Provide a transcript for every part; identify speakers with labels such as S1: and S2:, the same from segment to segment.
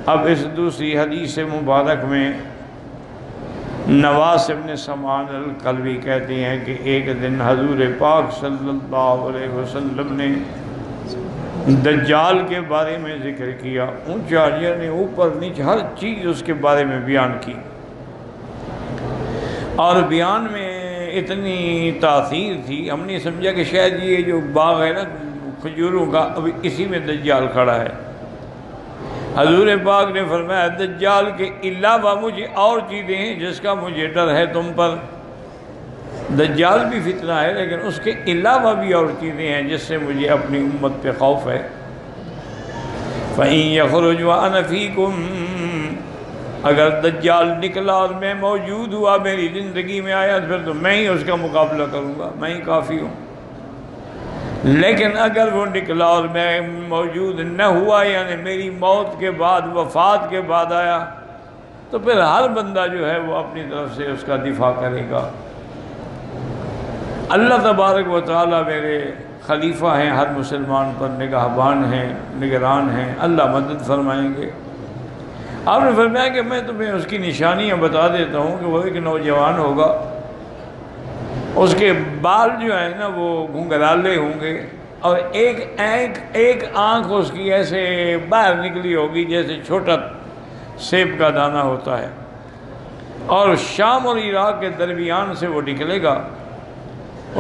S1: اب اس دوسری حدیث مبارک میں نواس ابن سمعان الکلبی کہتے ہیں کہ ایک دن حضور پاک صلی اللہ علیہ وسلم نے دجال کے بارے میں ذکر کیا، اونچا نے اوپر نیچے ہر چیز اس کے بارے میں بیان کی، اور بیان میں اتنی تاثیر تھی ہم نے سمجھا کہ شاید یہ جو باغ ہے نا کھجوروں کا ابھی اسی میں دجال کھڑا ہے۔ حضور پاک نے فرمایا دجال کے علاوہ مجھے اور چیزیں ہیں جس کا مجھے ڈر ہے تم پر، دجال بھی فتنہ ہے لیکن اس کے علاوہ بھی اور چیزیں ہیں جس سے مجھے اپنی امت پہ خوف ہے۔ فَإِن يَخْرُجْ وَأَنَا فِيكُمْ، اگر دجال نکلا اور میں موجود ہوا، میری زندگی میں آیا، پھر تو میں ہی اس کا مقابلہ کروں گا، میں ہی کافی ہوں۔ لیکن اگر وہ نکلا اور میں موجود نہ ہوا، یعنی میری موت کے بعد، وفات کے بعد آیا، تو پھر ہر بندہ جو ہے وہ اپنی طرف سے اس کا دفاع کرے گا۔ اللہ تبارک و تعالیٰ میرے خلیفہ ہیں، ہر مسلمان پر نگہبان ہیں، نگران ہیں، اللہ مدد فرمائیں گے۔ آپ نے فرمایا کہ میں تمہیں اس کی نشانیاں بتا دیتا ہوں کہ وہ ایک نوجوان ہوگا، اس کے بال جو ہیں نا وہ گھنگرالے ہوں گے، اور ایک آنکھ اس کی ایسے باہر نکلی ہوگی جیسے چھوٹا سیب کا دانہ ہوتا ہے، اور شام اور عراق کے درمیان سے وہ نکلے گا۔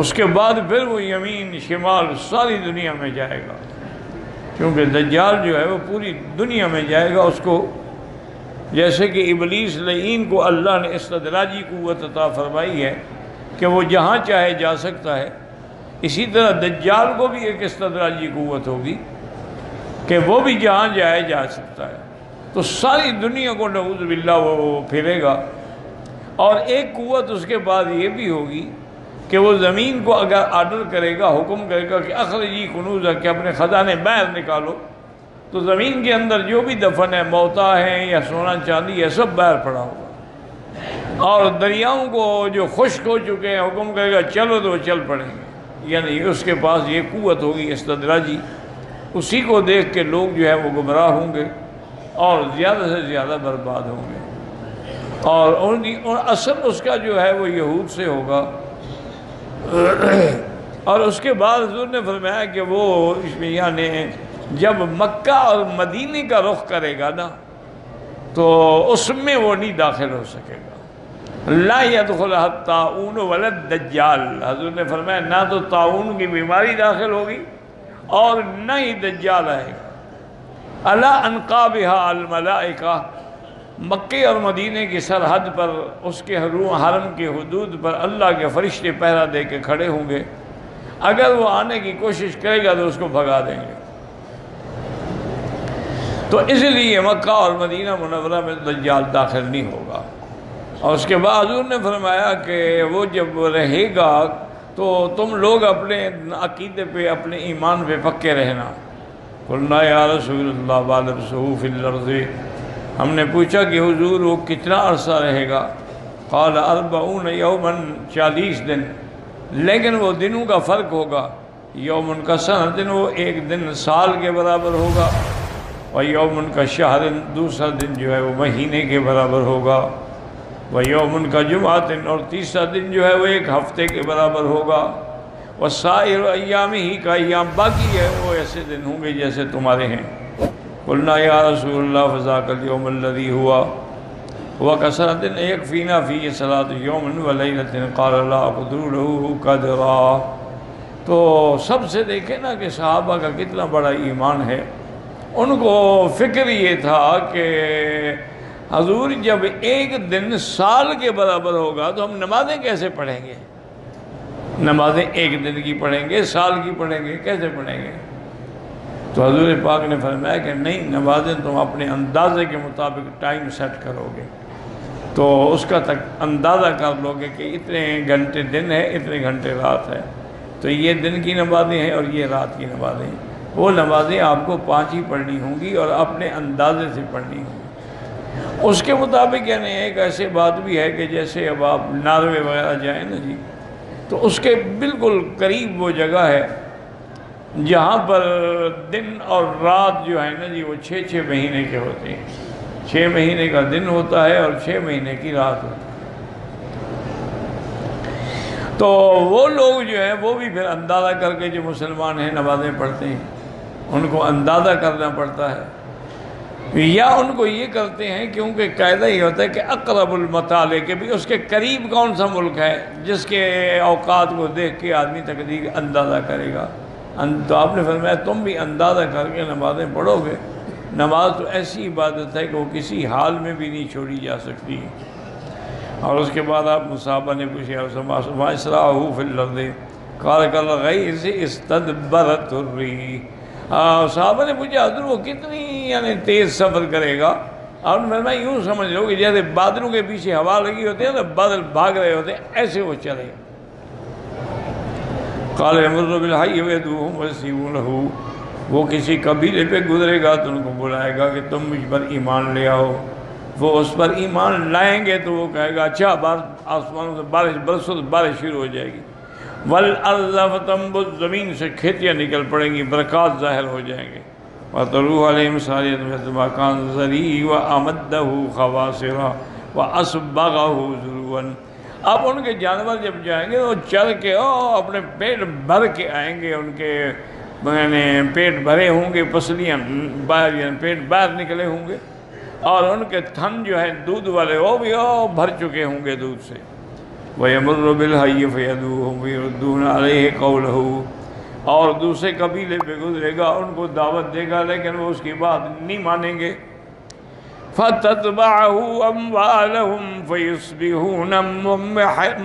S1: اس کے بعد پھر وہ یمین شمال ساری دنیا میں جائے گا، کیونکہ دجال جو ہے وہ پوری دنیا میں جائے گا۔ اس کو جیسے کہ ابلیس لعین کو اللہ نے استدراجی قوت عطا فرمائی ہے کہ وہ جہاں چاہے جا سکتا ہے، اسی طرح دجال کو بھی ایک استدراجی قوت ہوگی کہ وہ بھی جہاں جائے جا سکتا ہے، تو ساری دنیا کو نعوذ باللہ وہ پھیرے گا۔ اور ایک قوت اس کے بعد یہ بھی ہوگی کہ وہ زمین کو اگر آرڈر کرے گا، حکم کرے گا کہ اخرجی کنوزہ، کہ اپنے خزانے باہر نکالو، تو زمین کے اندر جو بھی دفن ہے، موتا ہے یا سونا چاندی ہے، سب باہر پڑا ہوگا۔ اور دریاؤں کو جو خشک ہو چکے ہیں حکم کرے گا چلو تو وہ چل پڑیں گے، یعنی اس کے پاس یہ قوت ہوگی استدراجی۔ اسی کو دیکھ کے لوگ جو ہے وہ گمراہ ہوں گے اور زیادہ سے زیادہ برباد ہوں گے، اور اصل اس کا جو ہے وہ یہود سے ہوگا۔ اور اس کے بعد حضور نے فرمایا کہ وہ یعنی جب مکہ اور مدینے کا رخ کرے گا نا تو اس میں وہ نہیں داخل ہو سکے گا۔ لا يدخل الطاعون ولا الدجال، حضور نے فرمایا نہ تو طاعون کی بیماری داخل ہوگی اور نہ ہی دجال آئے گا۔ علی انقابها الملائکہ، مکے اور مدینے کی سرحد پر، اس کے حرم کی حدود پر اللہ کے فرشتے پہرا دے کے کھڑے ہوں گے، اگر وہ آنے کی کوشش کرے گا تو اس کو بھگا دیں گے۔ تو اس لیے مکہ اور مدینہ منورہ میں دجال داخل نہیں ہوگا۔ اور اس کے بعد حضور نے فرمایا کہ وہ جب رہے گا تو تم لوگ اپنے عقیدے پہ، اپنے ایمان پہ پکے رہنا۔ قلنا یا رسول اللہ بالبسہ فی الارض، ہم نے پوچھا کہ حضور وہ کتنا عرصہ رہے گا؟ قال 40 یوما، 40 دن، لیکن وہ دنوں کا فرق ہوگا، یومن کا سنہ، دن وہ ایک دن سال کے برابر ہوگا، اور یومن کا شہر، دوسرا دن جو ہے وہ مہینے کے برابر ہوگا، وہ یومن کا جمعہ، اور تیسرا دن جو ہے وہ ایک ہفتے کے برابر ہوگا، وسائر ایام ہی کا ایام، باقی ہے وہ ایسے دن ہوں گے جیسے تمہارے ہیں۔ قلنا یا رسول اللہ فذاک اليوم الذی ہوا وکثرۃ یکفینا فیہ صلاۃ یوم ولیلۃ قال لا اقدر له قدرا۔ تو سب سے دیکھیں نا کہ صحابہ کا کتنا بڑا ایمان ہے، ان کو فکر یہ تھا کہ حضور جب ایک دن سال کے برابر ہوگا تو ہم نمازیں کیسے پڑھیں گے؟ نمازیں ایک دن کی پڑھیں گے، سال کی پڑھیں گے، کیسے پڑھیں گے؟ تو حضور پاک نے فرمایا کہ نہیں، نمازیں تم اپنے اندازے کے مطابق ٹائم سیٹ کرو گے تو اس کا تک اندازہ کر لو گے کہ اتنے گھنٹے دن ہے، اتنے گھنٹے رات ہے، تو یہ دن کی نمازیں ہیں اور یہ رات کی نمازیں ہیں۔ وہ نمازیں آپ کو 5 ہی پڑھنی ہوں گی اور اپنے اندازے سے پڑھنی ہوں گی۔ اس کے مطابق یعنی ایک ایسی بات بھی ہے کہ جیسے اب آپ ناروے وغیرہ جائیں نا جی، تو اس کے بالکل قریب وہ جگہ ہے جہاں پر دن اور رات جو ہے نا جی وہ 6 مہینے کے ہوتے ہیں۔ 6 مہینے کا دن ہوتا ہے اور 6 مہینے کی رات ہوتی ہے۔ تو وہ لوگ جو ہیں وہ بھی پھر اندازہ کر کے جو مسلمان ہیں نمازیں پڑھتے ہیں ان کو اندازہ کرنا پڑتا ہے، یا ان کو یہ کرتے ہیں کیونکہ قاعدہ یہ ہوتا ہے کہ اقرب المطالع کہ بھی اس کے قریب کون سا ملک ہے جس کے اوقات کو دیکھ کے آدمی تقدیر اندازہ کرے گا۔ تو آپ نے فرمایا تم بھی اندازہ کر کے نمازیں پڑھو گے۔ نماز تو ایسی عبادت ہے کہ وہ کسی حال میں بھی نہیں چھوڑی جا سکتی۔ اور اس کے بعد آپ صحابہ نے پوچھا وَإِسْرَاعُهُ فِي الْأَرْضِ قَالَ كَالْغَيْثِ اسْتَدْبَرَتْ الرِّيحُ۔ صحابہ نے پوچھا حضور وہ کتنی تیز سفر کرے گا؟ آپ نے فرمایا یوں سمجھ لو کہ جیسے بادلوں کے پیچھے ہوا لگی ہوتی ہے نا، بادل بھاگ رہے ہوتے ہیں، ایسے وہ چلے۔ قَالَ يَمُرُّ بِالْحَيِّ وَيَدْعُوهُمْ وَيَسْتَجِيبُونَ لَهُ، وہ کسی قبیلے پہ گزرے گا تو ان کو بلائے گا کہ تم مجھ پر ایمان لے آؤ، وہ اس پر ایمان لائیں گے تو وہ کہے گا اچھا آسمانوں سے بارش برسو تو بارش شروع ہو جائے گی۔ وَالْأَرْضَ فَتَنبُتُ، زمین سے کھیتیاں نکل پڑیں گی، برکات ظاہر ہو جائیں گے۔ وَتَرُوحُ عَلَيْهِمْ صَارِيَةٌ مِثْلُ مَا كَانَ ذَرِيعًا وَأَمَدَّهُ خَوَاصِرَ وَأَصْبَغَهُ ذُرُوًا۔ اب ان کے جانور جب جائیں گے وہ چل کے اپنے پیٹ بھر کے آئیں گے، ان کے پیٹ بھرے ہوں گے، پسلیاں باہر پیٹ باہر نکلے ہوں گے، اور ان کے تھن جو ہیں دودھ والے وہ بھی بھر چکے ہوں گے دودھ سے۔ وَيَمُرُّ بِالْحَيِّ فَيَدْعُوهُمْ وَيَرُدُّونَ عَلَيْهِ قَوْلَهُ، اور دوسرے قبیلے پہ گزرے گا ان کو دعوت دے گا لیکن وہ اس کی بات نہیں مانیں گے۔ فَتَتْبَعُهُ أَمْوَالَهُمْ فَيُصْبِحُونَ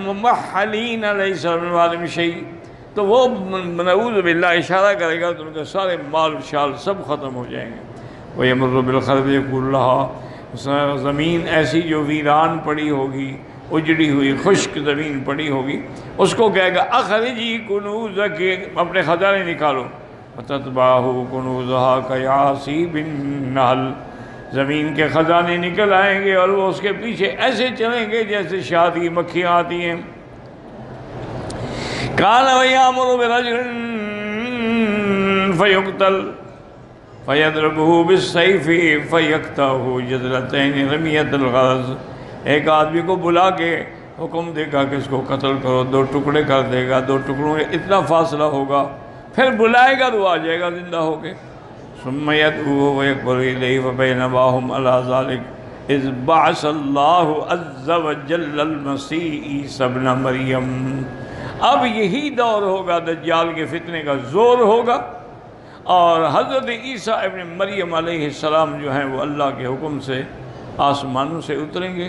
S1: مُمَحَّلِينَ لَيْسَ مِنْ أَمْوَالِهِمْ شَيْءٌ، تو وہ نعوذ باللہ اشارہ کرے گا تو ان کے سارے مال شال سب ختم ہو جائیں گے۔ وَيَمُرُّ بِالْخَرْبِ يَقُولُ لَهَا، زمین ایسی جو ویران پڑی ہوگی، اجڑی ہوئی خشک زمین پڑی ہوگی، اس کو کہے گا اخرجی کنوزک، اپنے خزانے نکالو۔ فَتَتْبَعُهُ كُنُوزُهَا كَيَعْصِيبِ النَّحْلِ، زمین کے خزانے نکل آئیں گے اور وہ اس کے پیچھے ایسے چلیں گے جیسے شہد کی مکھیاں آتی ہیں۔ كَانَ وَيَأْمُرُ بِرَجُلٍ فَيُقْتَلْ فَيَضْرِبُهُ بِالسَّيْفِ فَيَقْطَعُهُ جَزْلَتَيْنِ رَمِيَّةَ الْغَرَضِ، ایک آدمی کو بلا کے حکم دے گا کہ اس کو قتل کرو، 2 ٹکڑے کر دے گا، 2 ٹکڑوں میں اتنا فاصلہ ہوگا، پھر بلائے گا تو آ جائے گا زندہ ہو کے۔ ثُمَّ يَدْعُوهُ وَيَكْبَرُ إِلَيْهِ فَبَيْنَمَا هُمْ عَلَى ذَلِكَ إِذْ بَعَثَ اللَّهُ عَزَّ وَجَلَّ الْمَسِيحَ عِیسیٰ ابْنَ مریم۔ اب یہی دور ہوگا، دجال کے فتنے کا زور ہوگا، اور حضرت عیسیٰ ابن مریم علیہ السلام جو ہیں وہ اللہ کے حکم سے آسمانوں سے اتریں گے،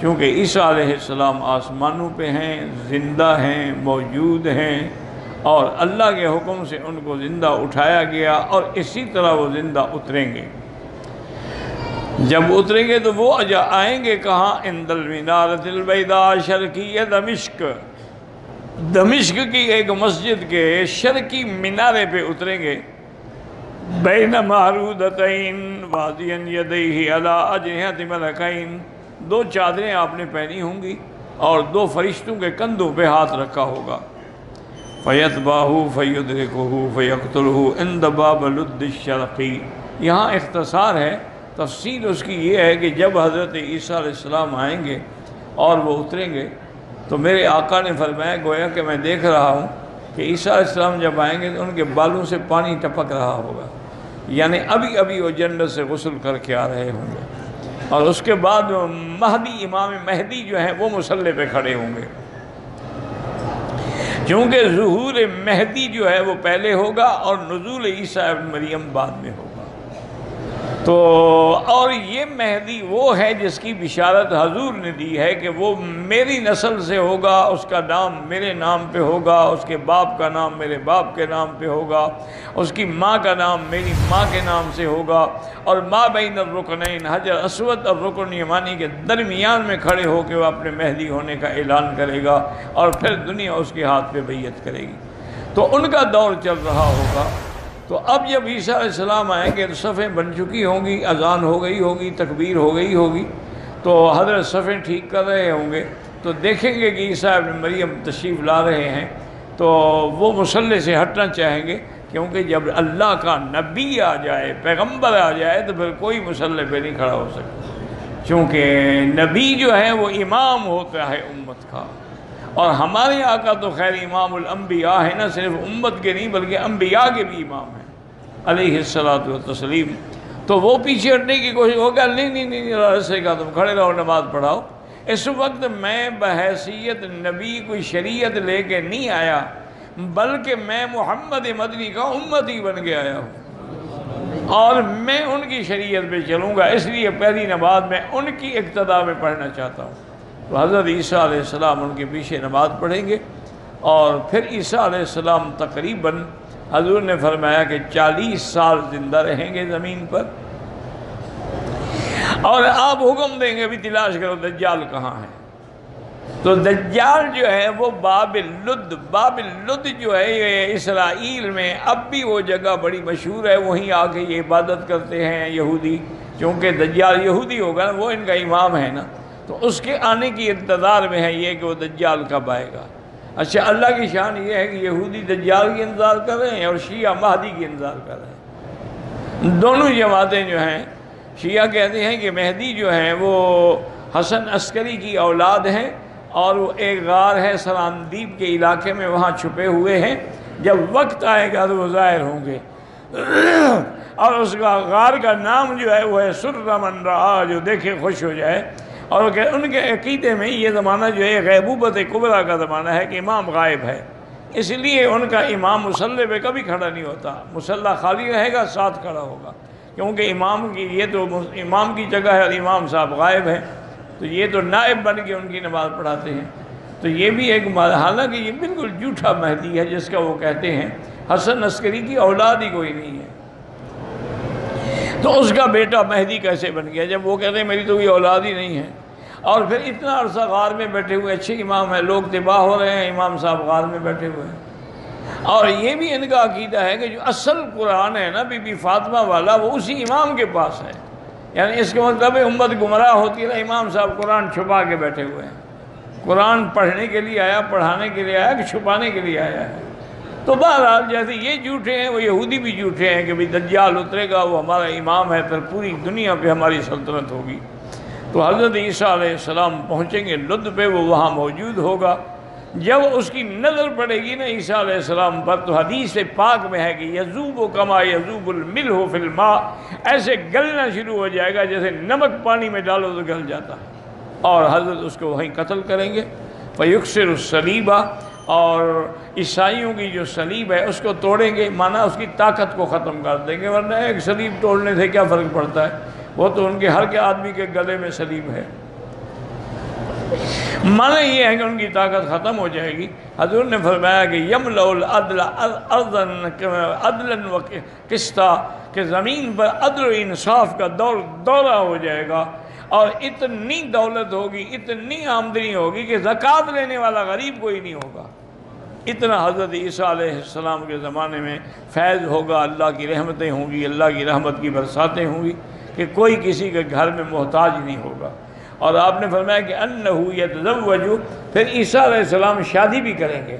S1: کیونکہ عیسیٰ علیہ السلام آسمانوں پہ ہیں، زندہ ہیں، موجود ہیں، اور اللہ کے حکم سے ان کو زندہ اٹھایا گیا، اور اسی طرح وہ زندہ اتریں گے۔ جب اتریں گے تو وہ آئیں گے کہاں؟ عند المنارۃ البیضاء شرقیہ دمشق، دمشق کی ایک مسجد کے شرقی مینارے پہ اتریں گے۔ بین معروضتین واضعا یدیہ علی اجنحۃ ملکین، 2 چادریں آپ نے پہنی ہوں گی اور 2 فرشتوں کے کندھوں پہ ہاتھ رکھا ہوگا۔ فیتبعہ فیدرکہ فیقتلہ عند باب لد الشرقی، یہاں اختصار ہے، تفصیل اس کی یہ ہے کہ جب حضرت عیسیٰ علیہ السلام آئیں گے اور وہ اتریں گے تو میرے آقا نے فرمایا گویا کہ میں دیکھ رہا ہوں کہ عیسیٰ علیہ السلام جب آئیں گے تو ان کے بالوں سے پانی ٹپک رہا ہوگا، یعنی ابھی ابھی وہ جنت سے غسل کر کے آ رہے ہوں گے، اور اس کے بعد مہدی، امام مہدی جو ہیں وہ مصلی پہ کھڑے ہوں گے، کیونکہ ظہور مہدی جو ہے وہ پہلے ہوگا اور نزول عیسیٰ ابن مریم بعد میں ہوگا۔ تو اور یہ مہدی وہ ہے جس کی بشارت حضور نے دی ہے کہ وہ میری نسل سے ہوگا، اس کا نام میرے نام پہ ہوگا، اس کے باپ کا نام میرے باپ کے نام پہ ہوگا، اس کی ماں کا نام میری ماں کے نام سے ہوگا، اور ما بین الرکنین، حجر اسود اور رکن یمانی کے درمیان میں کھڑے ہو کے وہ اپنے مہدی ہونے کا اعلان کرے گا، اور پھر دنیا اس کے ہاتھ پہ بیعت کرے گی۔ تو ان کا دور چل رہا ہوگا۔ تو اب جب عیسیٰ علیہ السلام آئیں گے تو صفیں بن چکی ہوں گی، اذان ہو گئی ہوگی، تکبیر ہو گئی ہوگی، تو حضرت صفیں ٹھیک کر رہے ہوں گے، تو دیکھیں گے کہ عیسیٰ ابن مریم تشریف لا رہے ہیں، تو وہ مصلی سے ہٹنا چاہیں گے کیونکہ جب اللہ کا نبی آ جائے، پیغمبر آ جائے، تو پھر کوئی مصلی پہ نہیں کھڑا ہو سکتا، چونکہ نبی جو ہے وہ امام ہوتا ہے امت کا، اور ہمارے آقا تو خیر امام الانبیاء ہے، نہ صرف امت کے نہیں بلکہ انبیاء کے بھی امام ہیں علیہ الصلاۃ والتسلیم۔ تو وہ پیچھے ہٹنے کی کوشش ہوگا، نہیں رسے کا تم کھڑے رہو، نماز پڑھاؤ۔ اس وقت میں بحیثیت نبی کوئی شریعت لے کے نہیں آیا، بلکہ میں محمد مدنی کا امتی بن کے آیا ہوں، اور میں ان کی شریعت پہ چلوں گا، اس لیے پہلی نماز میں ان کی اقتداء میں پڑھنا چاہتا ہوں۔ تو حضرت عیسیٰ علیہ السلام ان کے پیچھے نماز پڑھیں گے، اور پھر عیسیٰ علیہ السلام تقریباً حضور نے فرمایا کہ 40 سال زندہ رہیں گے زمین پر، اور آپ حکم دیں گے بھی تلاش کرو دجال کہاں ہے۔ تو دجال جو ہے وہ باب لد جو ہے یہ اسرائیل میں اب بھی وہ جگہ بڑی مشہور ہے، وہیں آ کے یہ عبادت کرتے ہیں یہودی، چونکہ دجال یہودی ہوگا نا، وہ ان کا امام ہے نا، تو اس کے آنے کی انتظار میں ہے یہ کہ وہ دجال کب آئے گا۔ اچھا، اللہ کی شان یہ ہے کہ یہودی دجال کی انتظار کر رہے ہیں اور شیعہ مہدی کی انتظار کر رہے ہیں۔ دونوں جماعتیں جو ہیں، شیعہ کہتے ہیں کہ مہدی جو ہیں وہ حسن عسکری کی اولاد ہیں، اور وہ ایک غار ہے سراندیب کے علاقے میں، وہاں چھپے ہوئے ہیں، جب وقت آئے گا تو وہ ظاہر ہوں گے، اور اس کا غار کا نام جو ہے وہ ہے سر من رآ، جو دیکھے خوش ہو جائے۔ اور ان کے عقیدے میں یہ زمانہ جو ہے غیبوبت کبریٰ کا زمانہ ہے کہ امام غائب ہے، اس لیے ان کا امام مصلی پہ کبھی کھڑا نہیں ہوتا، مصلی خالی رہے گا، ساتھ کھڑا ہوگا، کیونکہ امام کی یہ تو امام کی جگہ ہے اور امام صاحب غائب ہیں، تو یہ تو نائب بن کے ان کی نماز پڑھاتے ہیں۔ تو یہ بھی ایک حالانکہ یہ بالکل جھوٹا مہدی ہے جس کا وہ کہتے ہیں، حسن عسکری کی اولاد ہی کوئی نہیں ہے، تو اس کا بیٹا مہدی کیسے بن گیا جب وہ کہتے ہیں میری تو کوئی اولاد ہی نہیں ہے؟ اور پھر اتنا عرصہ غار میں بیٹھے ہوئے، اچھے امام ہیں، لوگ تباہ ہو رہے ہیں، امام صاحب غار میں بیٹھے ہوئے ہیں۔ اور یہ بھی ان کا عقیدہ ہے کہ جو اصل قرآن ہے نا بی بی فاطمہ والا، وہ اسی امام کے پاس ہے، یعنی اس کا مطلب امت گمراہ ہوتی ہے، امام صاحب قرآن چھپا کے بیٹھے ہوئے ہیں، قرآن پڑھنے کے لیے آیا، پڑھانے کے لیے آیا کہ چھپانے کے لیے آیا ہے؟ تو بہرحال جیسے یہ جھوٹے ہیں، وہ یہودی بھی جھوٹے ہیں کہ بھی دجال اترے گا، وہ ہمارا امام ہے، پھر پوری دنیا پہ ہماری سلطنت ہوگی۔ تو حضرت عیسیٰ علیہ السلام پہنچیں گے لد پہ، وہ وہاں موجود ہوگا۔ جب اس کی نظر پڑے گی نا عیسیٰ علیہ السلام پر، تو حدیث پاک میں ہے کہ یذوب کما یذوب الملح فی الماء، ایسے گلنا شروع ہو جائے گا جیسے نمک پانی میں ڈالو تو گل جاتا ہے، اور حضرت اس کو وہیں قتل کریں گے۔ فیکسر الصلیبہ، اور عیسائیوں کی جو صلیب ہے اس کو توڑیں گے، مانا اس کی طاقت کو ختم کر دیں گے، ورنہ ایک صلیب توڑنے سے کیا فرق پڑتا ہے، وہ تو ان کے ہر کے آدمی کے گلے میں صلیب ہے۔ مانا یہ ہے کہ ان کی طاقت ختم ہو جائے گی۔ حضور نے فرمایا کہ یملأ العدل عدلا و قسطا، کہ زمین پر عدل و انصاف کا دورہ ہو جائے گا، اور اتنی دولت ہوگی، اتنی آمدنی ہوگی کہ زکوٰۃ لینے والا غریب کوئی نہیں ہوگا۔ اتنا حضرت عیسیٰ علیہ السلام کے زمانے میں فیض ہوگا، اللہ کی رحمتیں ہوں گی، اللہ کی رحمت کی برساتیں ہوں گی کہ کوئی کسی کے گھر میں محتاج نہیں ہوگا۔ اور آپ نے فرمایا کہ انہ یتزوج، پھر عیسیٰ علیہ السلام شادی بھی کریں گے،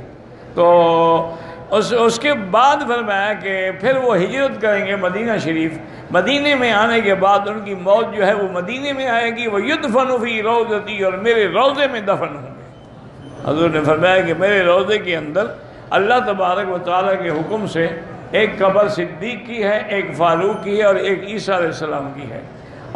S1: تو اس کے بعد فرمایا کہ پھر وہ ہجرت کریں گے مدینہ شریف۔ مدینے میں آنے کے بعد ان کی موت جو ہے وہ مدینے میں آئے گی، وہ یدفن فی روضتی، اور میرے روضے میں دفن ہوں گے۔ حضور نے فرمایا کہ میرے روضے کے اندر اللہ تبارک و تعالیٰ کے حکم سے ایک قبر صدیق کی ہے، ایک فاروق کی ہے، اور ایک عیسیٰ علیہ السلام کی ہے۔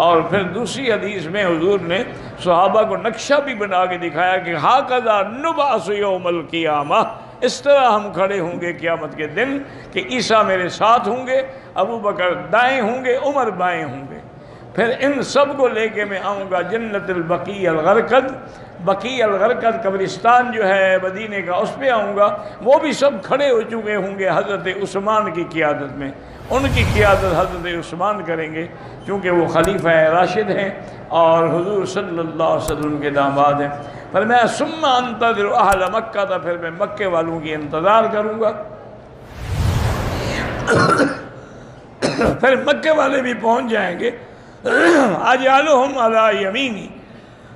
S1: اور پھر دوسری حدیث میں حضور نے صحابہ کو نقشہ بھی بنا کے دکھایا کہ ہاکذا نبعث یوم القیامہ، اس طرح ہم کھڑے ہوں گے قیامت کے دن کہ عیسیٰ میرے ساتھ ہوں گے، ابو بکر دائیں ہوں گے، عمر بائیں ہوں گے، پھر ان سب کو لے کے میں آؤں گا جنت البقیع الغرقد، بقیع الغرقد قبرستان جو ہے مدینے کا، اس پہ آؤں گا، وہ بھی سب کھڑے ہو چکے ہوں گے حضرت عثمان کی قیادت میں، ان کی قیادت حضرت عثمان کریں گے چونکہ وہ خلیفہ راشد ہیں اور حضور صلی اللہ علیہ وسلم کے داماد ہیں۔ فرمایا ثم انتظر اہل مکہ، تھا پھر میں مکے والوں کی انتظار کروں گا۔ پھر مکے والے بھی پہنچ جائیں گے، اجعلہم علی یمینی،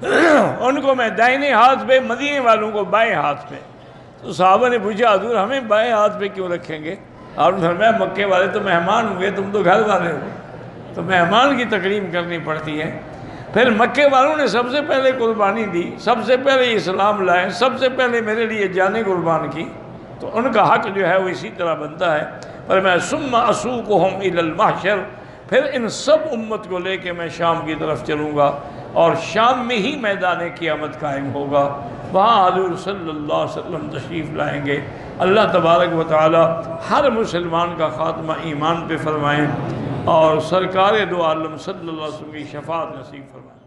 S1: ان کو میں دائنے ہاتھ پہ، مدینے والوں کو بائیں ہاتھ پہ۔ تو صحابہ نے پوچھا حضور ہمیں بائیں ہاتھ پہ کیوں رکھیں گے؟ آپ نے فرمایا مکے والے تو مہمان ہوئے، تم تو گھر والے ہو، تو مہمان کی تکریم کرنی پڑتی ہے۔ پھر مکے والوں نے سب سے پہلے قربانی دی، سب سے پہلے اسلام لائے، سب سے پہلے میرے لیے جانیں قربان کی، تو ان کا حق جو ہے وہ اسی طرح بنتا ہے۔ پر میں ثم اسوقہم الی المحشر، پھر ان سب امت کو لے کے میں شام کی طرف چلوں گا، اور شام میں ہی میدان قیامت قائم ہوگا، وہاں حضور صلی اللہ علیہ وسلم تشریف لائیں گے۔ اللہ تبارک و تعالی ہر مسلمان کا خاتمہ ایمان پہ فرمائیں، اور سرکار دو عالم صلی اللہ علیہ وسلم کی شفاعت نصیب فرمائیں۔